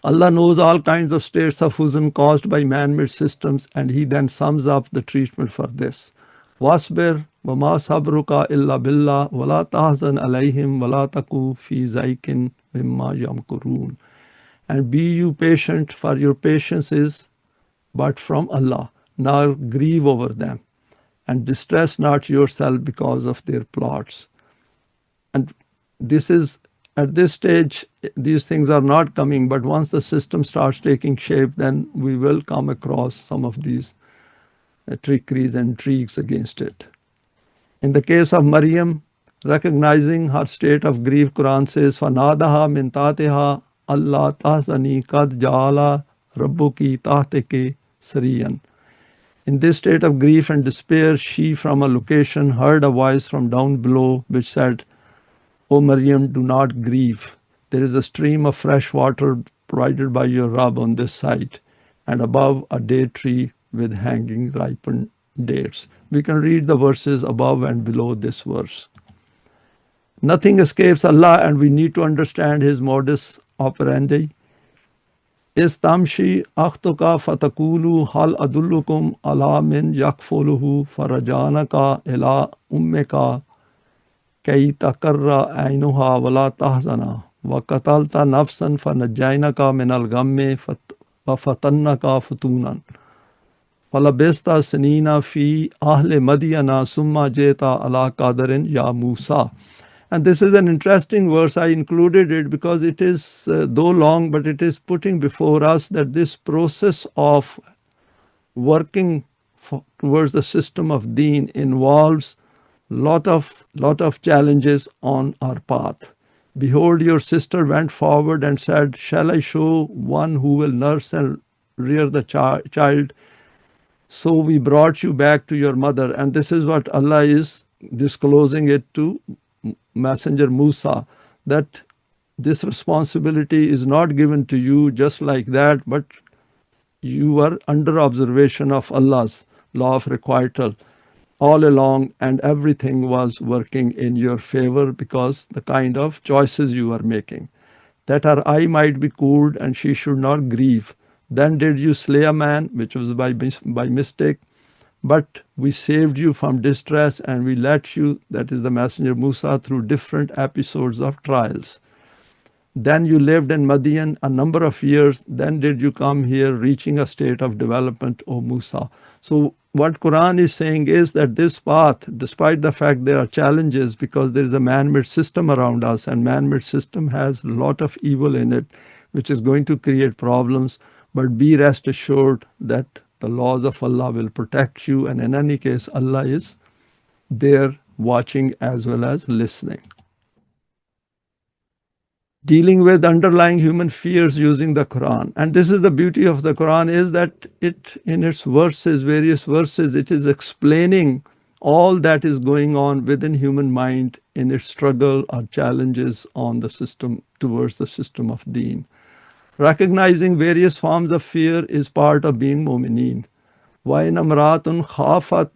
Allah knows all kinds of states of huzn caused by man-made systems, and He then sums up the treatment for this. Wasbir wama sabruka illa billah wala tahzan alayhim wala taku fi zaikin mimma yamkurun. And be you patient, for your patience is but from Allah, nor grieve over them, and distress not yourself because of their plots. And this is, at this stage, these things are not coming, but once the system starts taking shape, then we will come across some of these trickeries and intrigues against it. In the case of Maryam, recognizing her state of grief, Quran says, فَنَادَهَا مِن تَحْتِهَا أَلَّا تَحْزَنِي قَدْ جَعَلَ رَبُّكِ تَحْتَكِ سَرِيًّا. In this state of grief and despair, she from a location heard a voice from down below which said, O Maryam, do not grieve. There is a stream of fresh water provided by your Rabb on this side, and above a date tree with hanging ripened dates. We can read the verses above and below this verse. Nothing escapes Allah, and we need to understand His modus operandi. Istamshi akhtuka fatakulu hal adullukum ala min yakfuluhu farajanaka ila ummika kay takarra ainuha wala tahzana wa qatalta nafsan fanajaynaka min al-ghammi wa fatannaka futunan falabista sanina fi ahle madiyana summa jeta ala qadarin ya Musa. And this is an interesting verse. I included it because it is, though long, but it is putting before us that this process of working towards the system of Deen involves lot of challenges on our path. Behold, your sister went forward and said, shall I show one who will nurse and rear the child? So we brought you back to your mother. And this is what Allah is disclosing it to Messenger Musa, that this responsibility is not given to you just like that, but you are under observation of Allah's law of requital all along, and everything was working in your favor because the kind of choices you are making. That her eye might be cooled and she should not grieve. Then did you slay a man, which was by mistake, but we saved you from distress and we let you, that is the Messenger Musa, through different episodes of trials. Then you lived in Madian a number of years. Then did you come here, reaching a state of development, O Musa. So what Quran is saying is that this path, despite the fact there are challenges because there is a man-made system around us, and man-made system has a lot of evil in it, which is going to create problems, but be rest assured that the laws of Allah will protect you, and in any case, Allah is there watching as well as listening. Dealing with underlying human fears using the Quran. And this is the beauty of the Quran, is that it, in its verses, various verses, it is explaining all that is going on within human mind in its struggle or challenges on the system, towards the system of Deen. Recognizing various forms of fear is part of being mu'mineen. وَإِنْ أَمْرَاتٌ خَافَتْ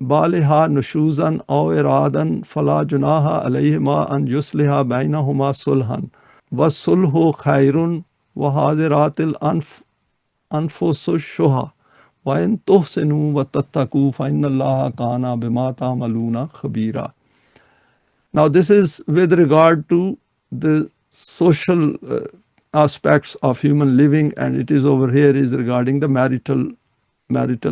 بَالِهَا نُشُوزًا أَوْ إِرَادًا فَلَا جُنَاحَ عَلَيْهِمَا أَنْ يُصْلِحَا بَيْنَهُمَا صُلْحًا وَالصُّلْحُ خَيْرٌ وَحَاضِرَاتِ الْأَنفُسُ الشُّحَّ وَإِنْ تُحْسِنُوا وَتَتَّقُوا فَإِنَّ اللَّهَ كَانَ بِمَا تَعْمَلُونَ خَبِيرًا. Now this is with regard to the social aspects of human living, and it is over here is regarding the marital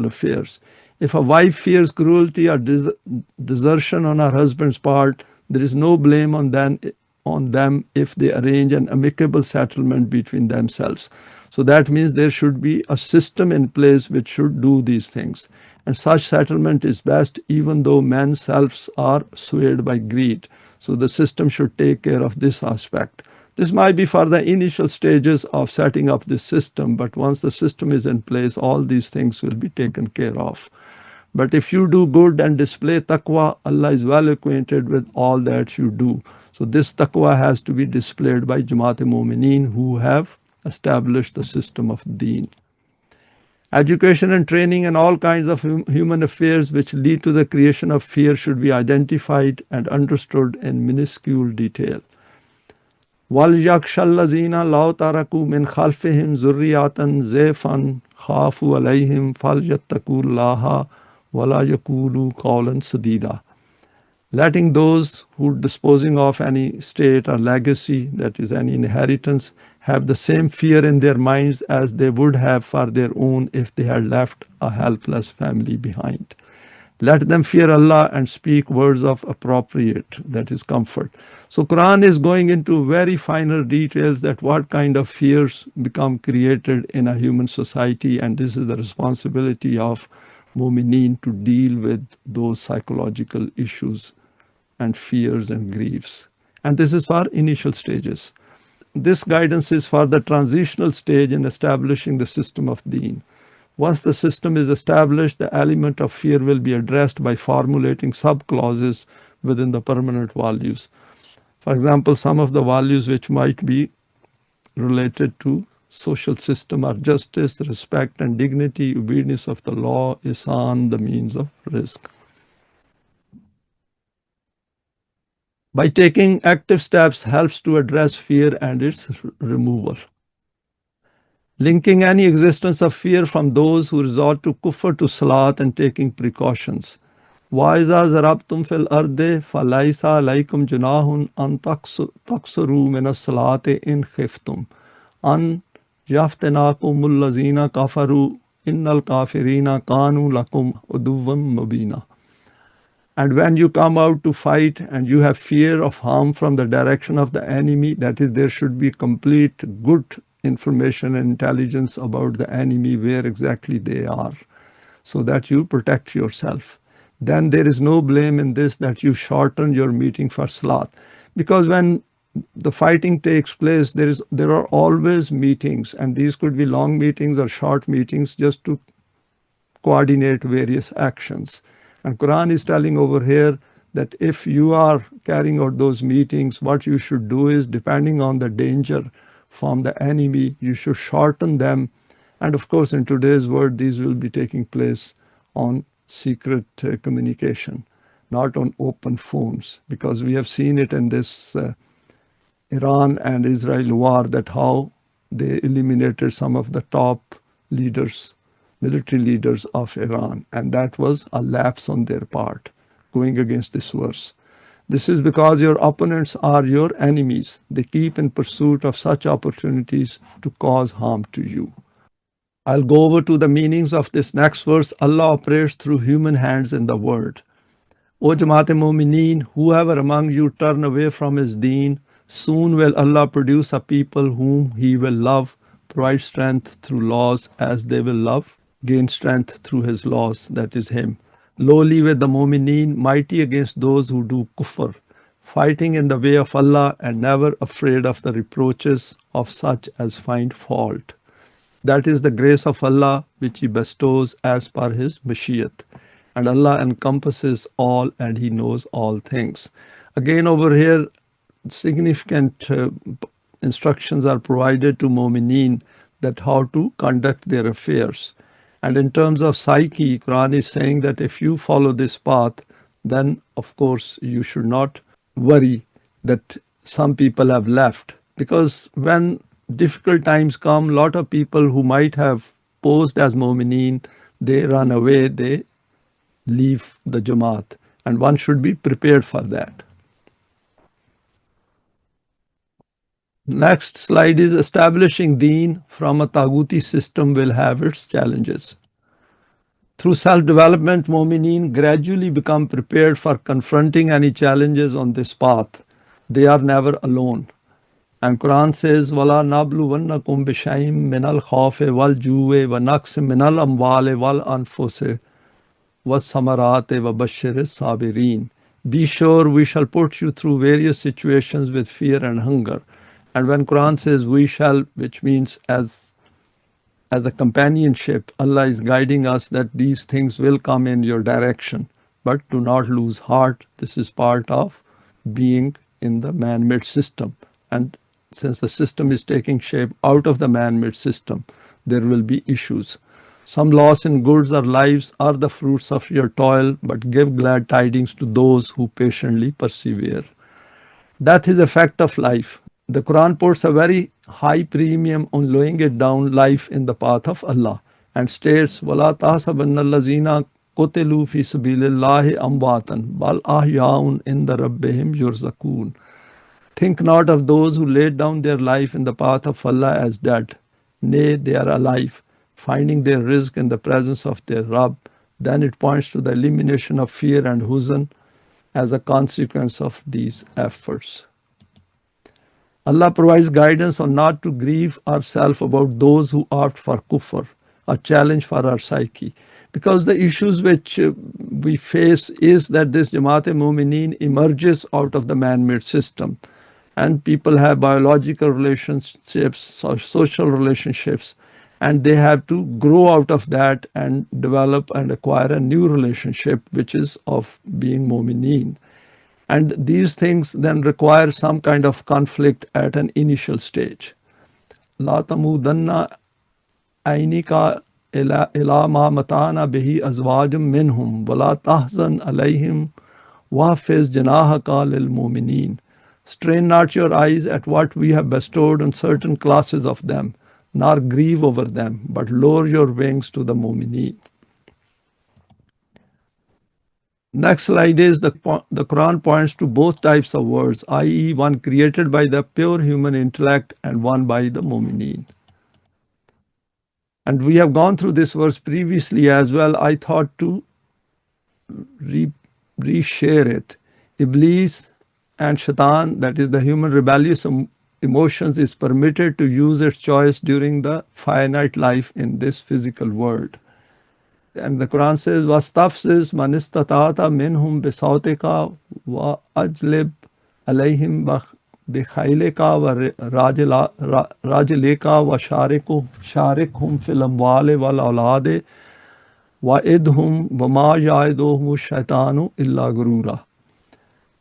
affairs. If a wife fears cruelty or desertion on her husband's part, there is no blame on them if they arrange an amicable settlement between themselves. So that means there should be a system in place which should do these things. And such settlement is best even though men's selves are swayed by greed. So the system should take care of this aspect. This might be for the initial stages of setting up this system, but once the system is in place, all these things will be taken care of. But if you do good and display taqwa, Allah is well acquainted with all that you do. So this taqwa has to be displayed by Jamaat-e-Mu'mineen who have established the system of Deen. Education and training and all kinds of human affairs which lead to the creation of fear should be identified and understood in minuscule detail. وَلْيَخْشَ الَّذِينَ لَوْ تَرَكُوا مِنْ خَلْفِهِمْ ذُرِّيَّةً ضِعْفًا خَافُوا عَلَيْهِمْ فَلْيَتَّقُوا اللَّهَ وَلَا يَقُولُوا قَوْلًا سَدِيدًا. Letting those who disposing of any state or legacy, that is any inheritance, have the same fear in their minds as they would have for their own if they had left a helpless family behind. Let them fear Allah and speak words of appropriate, that is comfort. So Quran is going into very finer details that what kind of fears become created in a human society, and this is the responsibility of Mu'mineen to deal with those psychological issues and fears and griefs. And this is for initial stages. This guidance is for the transitional stage in establishing the system of Deen. Once the system is established, the element of fear will be addressed by formulating sub-clauses within the permanent values. For example, some of the values which might be related to social system are justice, respect and dignity, obedience of the law, ihsan, the means of rizq. By taking active steps helps to address fear and its removal. Linking any existence of fear from those who resort to kufr to salat and taking precautions. وَإِذَا ضَرَبْتُمْ فِي الْأَرْضِ فَلَيْسَ عَلَيْكُمْ جُنَاحٌ أَن تَقْصُرُوا مِنَ الصَّلَاةِ إِنْ خِفْتُمْ أَن يَفْتِنَاكُمُ الَّذِينَ كَفَرُوا إِنَّ الْكَافِرِينَ كَانُوا لَكُمْ عُدُوًّا مُبِينًا. And when you come out to fight and you have fear of harm from the direction of the enemy, that is, there should be complete good information and intelligence about the enemy, where exactly they are, so that you protect yourself. Then there is no blame in this that you shorten your meeting for salat. Because when the fighting takes place, there are always meetings, and these could be long meetings or short meetings just to coordinate various actions. And Quran is telling over here that if you are carrying out those meetings, what you should do is, depending on the danger from the enemy, you should shorten them. And of course, in today's world, these will be taking place on secret communication, not on open phones, because we have seen it in this Iran and Israel war, that how they eliminated some of the top leaders, military leaders of Iran, and that was a lapse on their part, going against this verse. This is because your opponents are your enemies. They keep in pursuit of such opportunities to cause harm to you. I'll go over to the meanings of this next verse. Allah operates through human hands in the world. O Jamaat-e-Mu'mineen, whoever among you turn away from his deen, soon will Allah produce a people whom He will love, provide strength through laws as they will love, gain strength through His laws, that is Him. Lowly with the Mu'mineen, mighty against those who do kufr, fighting in the way of Allah and never afraid of the reproaches of such as find fault. That is the grace of Allah which He bestows as per His Mashiach. And Allah encompasses all and He knows all things. Again over here, significant instructions are provided to Mu'mineen that how to conduct their affairs. And in terms of psyche, Quran is saying that if you follow this path, then of course you should not worry that some people have left. Because when difficult times come, a lot of people who might have posed as Mu'mineen, they run away, they leave the Jamaat. And one should be prepared for that. Next slide is establishing Deen from a Taghuti system will have its challenges. Through self-development, Mu'mineen gradually become prepared for confronting any challenges on this path. They are never alone. And Quran says, وَلَا نَبْلُوَنَّكُمْ بِشَيْءٍ مِّنَ الْخَوْفِ وَالْجُوعِ وَنَقْصٍ مِّنَ الْأَمْوَالِ وَالْأَنفُسِ وَالثَّمَرَاتِ وَبَشِّرِ الصَّابِرِينَ. Be sure we shall put you through various situations with fear and hunger. And when Quran says we shall, which means as a companionship, Allah is guiding us that these things will come in your direction. But do not lose heart. This is part of being in the man-made system. And since the system is taking shape out of the man-made system, there will be issues. Some loss in goods or lives are the fruits of your toil, but give glad tidings to those who patiently persevere. Death is a fact of life. The Quran puts a very high premium on laying it down life in the path of Allah and states, وَلَا تَحْسَبَنَّ الَّذِينَ قُتِلُوا فِي سَبِيلِ اللَّهِ أَمْوَاتًا بَلْ أَحْيَاءٌ عِنْدَ رَبِّهِمْ يُرْزَقُونَ. Think not of those who laid down their life in the path of Allah as dead. Nay, they are alive, finding their rizq in the presence of their Rabb. Then it points to the elimination of fear and huzn as a consequence of these efforts. Allah provides guidance on not to grieve ourselves about those who opt for kufr, a challenge for our psyche. Because the issues which we face is that this Jamaat-e-Mu'mineen emerges out of the man-made system. And people have biological relationships, social relationships, and they have to grow out of that and develop and acquire a new relationship, which is of being Mu'mineen. And these things then require some kind of conflict at an initial stage. La tamudanna ainika ila ma matana bihi azwajum minhum wala tahzan alayhim wahfiz janahaka lil mu'minin. Strain not your eyes at what we have bestowed on certain classes of them, nor grieve over them, but lower your wings to the mu'mineen. Next slide is the Quran points to both types of words, i.e. one created by the pure human intellect and one by the mu'mineen. And we have gone through this verse previously as well. I thought to re-share it. Iblis and Shaitan, that is the human rebellious emotions, is permitted to use its choice during the finite life in this physical world. And the Quran says, وَاسْتَفْزِزْ مَنِ اسْتَطَعْتَ مِنْهُمْ بِصَوْتِكَ وَأَجْلِبْ عَلَيْهِمْ بِخَيْلِكَ وَرَاجِلِكَ وَشَارِكْهُمْ فِي الْأَمْوَالِ وَالْأَوْلَادِ وَإِدْهُمْ وَمَا يَعِدُهُمُ الشَّيْطَانُ إِلَّا غُرُورًا.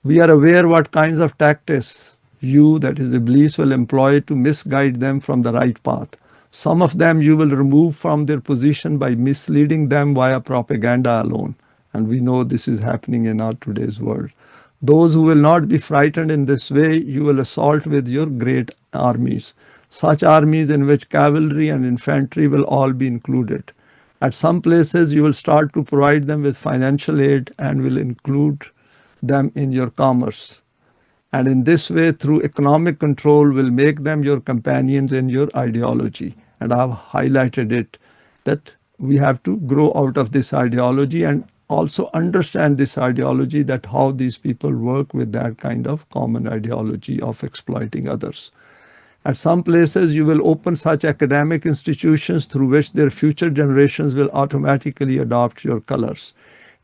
We are aware what kinds of tactics you, that is Iblis, will employ to misguide them from the right path. Some of them you will remove from their position by misleading them via propaganda alone. And we know this is happening in our today's world. Those who will not be frightened in this way, you will assault with your great armies. Such armies in which cavalry and infantry will all be included. At some places, you will start to provide them with financial aid and will include them in your commerce. And in this way, through economic control, will make them your companions in your ideology. And I have highlighted it, that we have to grow out of this ideology and also understand this ideology, that how these people work with that kind of common ideology of exploiting others. At some places, you will open such academic institutions through which their future generations will automatically adopt your colors.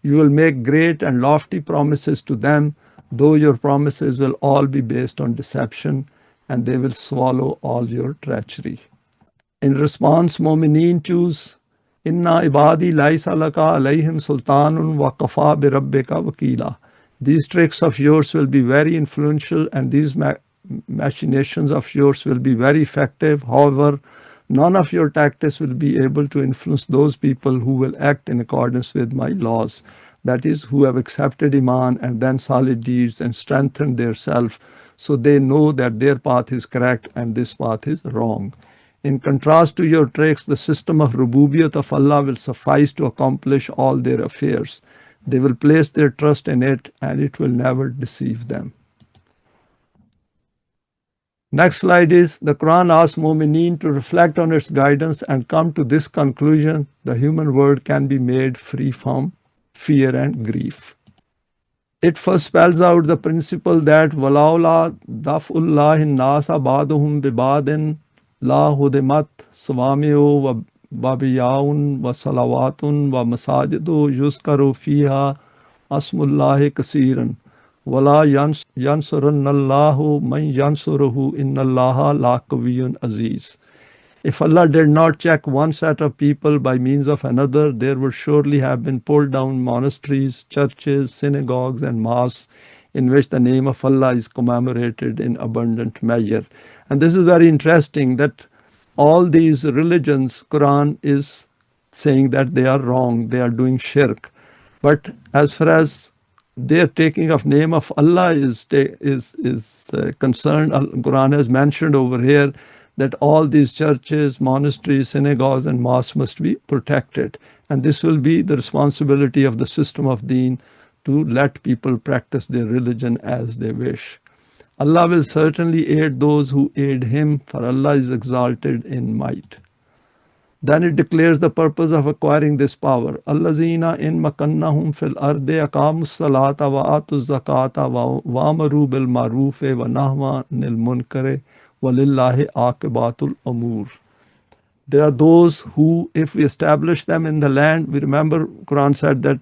You will make great and lofty promises to them, though your promises will all be based on deception, and they will swallow all your treachery. In response, Mu'mineen choose, Inna ibadi laysa laka alayhim sultanun wa kafa bi rabbika wakila. These tricks of yours will be very influential, and these machinations of yours will be very effective. However, none of your tactics will be able to influence those people who will act in accordance with my laws. That is, who have accepted Iman and then solid deeds and strengthened their self, so they know that their path is correct and this path is wrong. In contrast to your tricks, the system of Rububiyat of Allah will suffice to accomplish all their affairs. They will place their trust in it, and it will never deceive them. Next slide is, the Quran asks Mu'mineen to reflect on its guidance and come to this conclusion: the human world can be made free from fear and grief. It first spells out the principle that walaula daf'ullahi nasa ba'duhum bibadin la hudimat sawami'u wa babiyaun wa salawatun wa masajidu yuzkaru fiha asmullahi kasiran وَلَا يَنْصُرَنَّ اللَّهُ مَنْ يَنْصُرُهُ إِنَّ اللَّهَ لَقَوِيٌّ عَزِيزٌ. If Allah did not check one set of people by means of another, there would surely have been pulled down monasteries, churches, synagogues, and mosques in which the name of Allah is commemorated in abundant measure. And this is very interesting that all these religions, Quran is saying that they are wrong, they are doing shirk. But as far as their taking of name of Allah is concerned, Quran has mentioned over here that all these churches, monasteries, synagogues, and mosques must be protected. And this will be the responsibility of the system of Deen to let people practice their religion as they wish. Allah will certainly aid those who aid Him, for Allah is exalted in might. Then it declares the purpose of acquiring this power. Allazina in makannahum fil ardi aqamus salata wa atuz zakata wa amaru bil ma'rufi wa nahwa nil munkare walillahi aqibatul umur. There are those who, if we establish them in the land, we remember Quran said that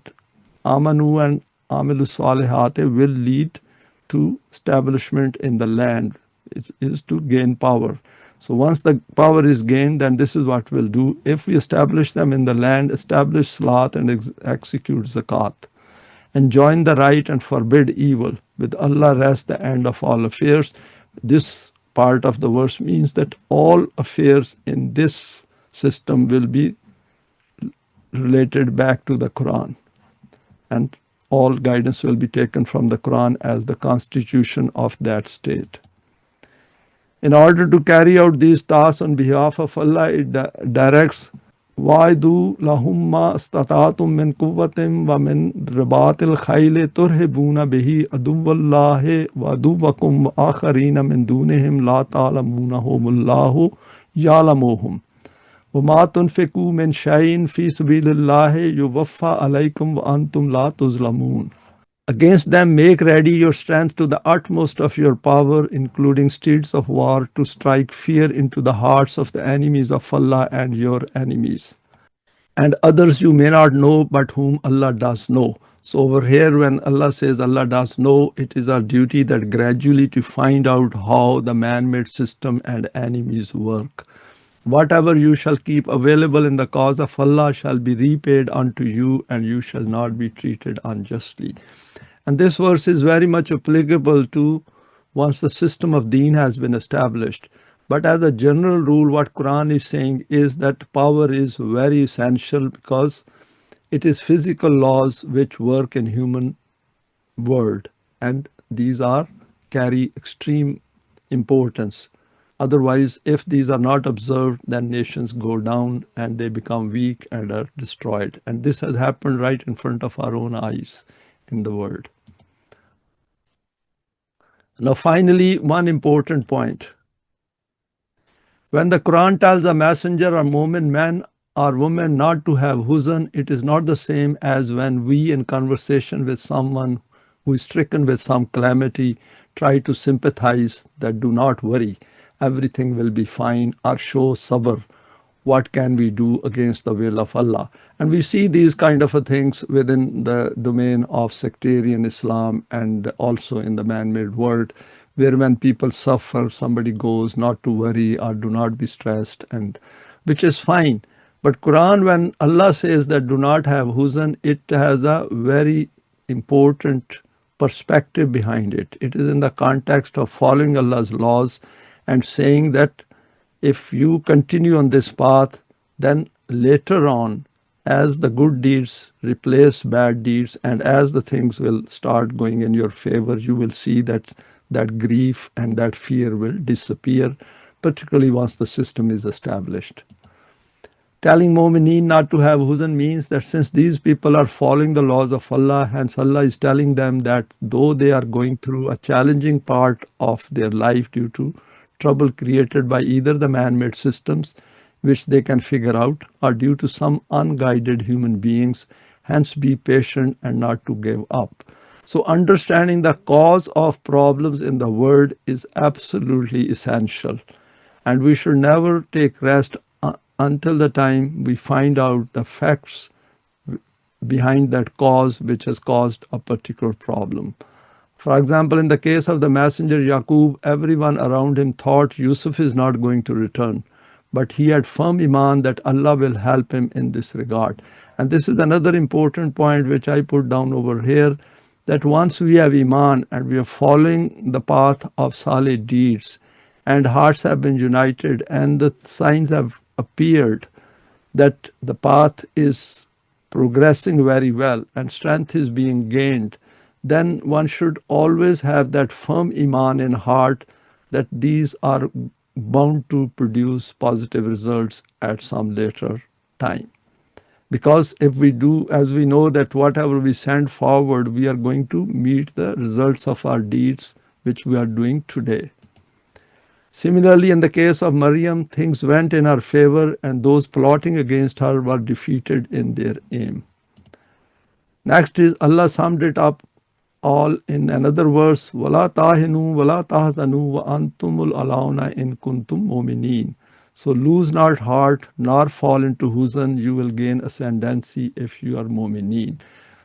amanu and amilu salihate will lead to establishment in the land. It is to gain power. So once the power is gained, then this is what we'll do. If we establish them in the land, establish salat and execute zakat, and join the right and forbid evil. With Allah rests the end of all affairs. This part of the verse means that all affairs in this system will be related back to the Quran. And all guidance will be taken from the Quran as the constitution of that state. In order to carry out these tasks on behalf of Allah, it directs وَعِدُوا لَهُمْ مَا اسْتَطَعْتُم مِّن قُوَّةٍ وَمِن رِبَاطِ الْخَيْلِ تُرْهِبُونَ بِهِ عَدُوَّ اللَّهِ وَعَدُوَّكُمْ وَآخَرِينَ مِن دُونِهِمْ لَا تَعْلَمُونَهُمُ اللَّهُ يَعْلَمُهُمْ وَمَا تُنْفِقُوا مِن شَيْءٍ فِي سَبِيلِ اللَّهِ يُوَفَّى عَلَيْكُمْ وَأَنْتُمْ لَا تُظْلَمُونَ. Against them make ready your strength to the utmost of your power, including steeds of war, to strike fear into the hearts of the enemies of Allah and your enemies, and others you may not know, but whom Allah does know. So over here, when Allah says Allah does know, it is our duty that gradually to find out how the man-made system and enemies work. Whatever you shall keep available in the cause of Allah shall be repaid unto you, and you shall not be treated unjustly. And this verse is very much applicable to once the system of Deen has been established. But as a general rule, what Quran is saying is that power is very essential because it is physical laws which work in human world, and these are carry extreme importance. Otherwise, if these are not observed, then nations go down and they become weak and are destroyed. And this has happened right in front of our own eyes in the world. Now, finally, one important point. When the Quran tells a messenger or mu'min man or woman not to have Huzn, it is not the same as when we, in conversation with someone who is stricken with some calamity, try to sympathize that do not worry, everything will be fine, or show sabr. What can we do against the will of Allah? And we see these kind of things within the domain of sectarian Islam and also in the man-made world, where when people suffer, somebody goes not to worry or do not be stressed, and which is fine. But Quran, when Allah says that do not have Huzn, it has a very important perspective behind it. It is in the context of following Allah's laws and saying that if you continue on this path, then later on, as the good deeds replace bad deeds and as the things will start going in your favor, you will see that that grief and that fear will disappear, particularly once the system is established. Telling Mu'mineen not to have Huzn means that since these people are following the laws of Allah, hence Allah is telling them that though they are going through a challenging part of their life due to trouble created by either the man-made systems, which they can figure out, or due to some unguided human beings, hence be patient and not to give up. So understanding the cause of problems in the world is absolutely essential. And we should never take rest until the time we find out the facts behind that cause which has caused a particular problem. For example, in the case of the messenger Yaqub, everyone around him thought Yusuf is not going to return. But he had firm iman that Allah will help him in this regard. And this is another important point which I put down over here, that once we have iman and we are following the path of salih deeds and hearts have been united and the signs have appeared that the path is progressing very well and strength is being gained, then one should always have that firm iman in heart that these are bound to produce positive results at some later time. Because if we do, as we know that whatever we send forward, we are going to meet the results of our deeds which we are doing today. Similarly, in the case of Maryam, things went in her favor and those plotting against her were defeated in their aim. Next is Allah summed it up all in another verse, وَلَا تَاهِنُوا وَلَا تَحْزَنُوا وَأَنْتُمُ الْأَعْلَوْنَ إِن كُنْتُم مُؤْمِنِينَ. So lose not heart nor fall into Huzn, you will gain ascendancy if you are mu'mineen.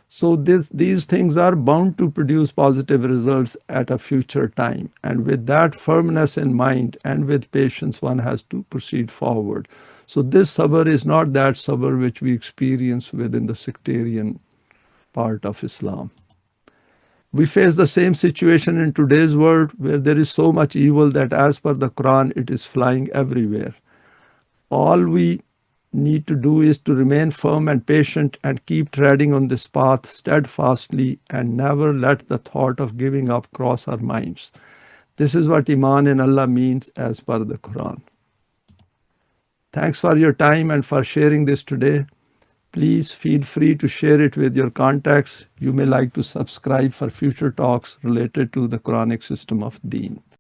So these things are bound to produce positive results at a future time. And with that firmness in mind and with patience, one has to proceed forward. So this sabr is not that sabr which we experience within the sectarian part of Islam. We face the same situation in today's world where there is so much evil that as per the Quran, it is flying everywhere. All we need to do is to remain firm and patient and keep treading on this path steadfastly and never let the thought of giving up cross our minds. This is what Iman in Allah means as per the Quran. Thanks for your time and for sharing this today. Please feel free to share it with your contacts. You may like to subscribe for future talks related to the Quranic system of Deen.